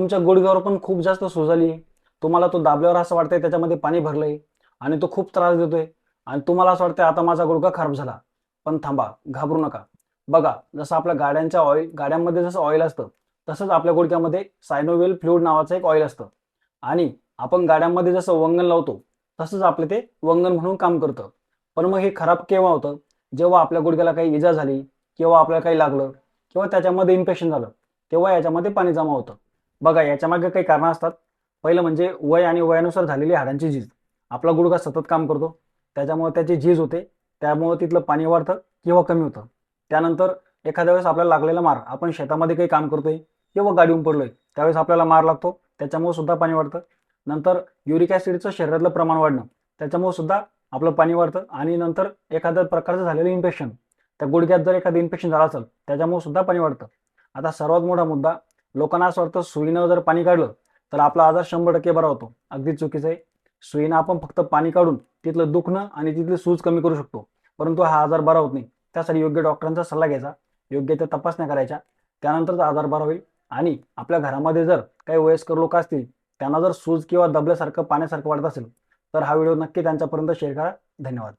तुमच्या गुडघ्यावर पण खूप जास्त सूज आली आहे. तुम्हाला तो दाबल्यावर असं वाटतंय त्याच्यामध्ये पाणी भरलंय आणि तो खूप त्रास देतोय आणि तुम्हाला असं वाटतंय आता माझा गुडघा खराब झाला. पण थांबा, घाबरू नका. बघा, जसं आपल्या गाड्यांमध्ये जसं ऑइल असतं, तसंच आपल्या गुडघ्यामध्ये सायनोव्हियल फ्लुइड नावाचं एक ऑइल असतं आणि आपण गाड्यांमध्ये जसं वंगण लावतो, तसंच आपलं ते वंगण म्हणून काम करतं. पण मग हे खराब केव्हा होतं? जेव्हा आपल्या गुडघ्याला काही इजा झाली किंवा आपल्याला काही लागलं किंवा त्याच्यामध्ये इन्फेक्शन झालं, तेव्हा याच्यामध्ये पाणी जमा होतं. बघा, याच्यामागे काही कारणं असतात. पहिलं म्हणजे वय आणि वयानुसार झालेली हाडांची झीज. आपला गुडघा सतत काम करतो, त्याच्यामुळे त्याची झीज होते, त्यामुळे तिथलं पाणी वाढतं किंवा कमी होतं. त्यानंतर एखाद्या वेळेस आपल्याला लागलेला मार, आपण शेतामध्ये काही काम करतोय किंवा गाडीहून पडलोय, त्यावेळेस आपल्याला मार लागतो, त्याच्यामुळे सुद्धा पाणी वाढतं. नंतर युरिक ॲसिडचं शरीरातलं प्रमाण वाढणं, त्याच्यामुळे सुद्धा आपलं पाणी वाढतं आणि नंतर एखाद्या प्रकारचं झालेलं इन्फेक्शन, त्या गुडघ्यात जर एखादं इन्फेक्शन झालं असेल, त्याच्यामुळे सुद्धा पाणी वाढतं. आता सर्वात मोठा मुद्दा, लोकांना असं वाटतं सुईनं जर पाणी काढलं तर आपला आजार 100% बरा होतो. अगदी चुकीचं आहे. सुईनं आपण फक्त पाणी काढून तिथलं दुखणं आणि तिथली सूज कमी करू शकतो, परंतु हा आजार बरा होत नाही. त्यासाठी योग्य डॉक्टरांचा सल्ला घ्यायचा, योग्य त्या तपासण्या करायच्या, त्यानंतरच आजार बरा होईल. आणि आपल्या घरामध्ये जर काही वयस्कर लोक असतील, त्यांना जर सूज किंवा दबल्यासारखं पाण्यासारखं वाटत असेल, तर हा व्हिडिओ नक्की त्यांच्यापर्यंत शेअर करा. धन्यवाद.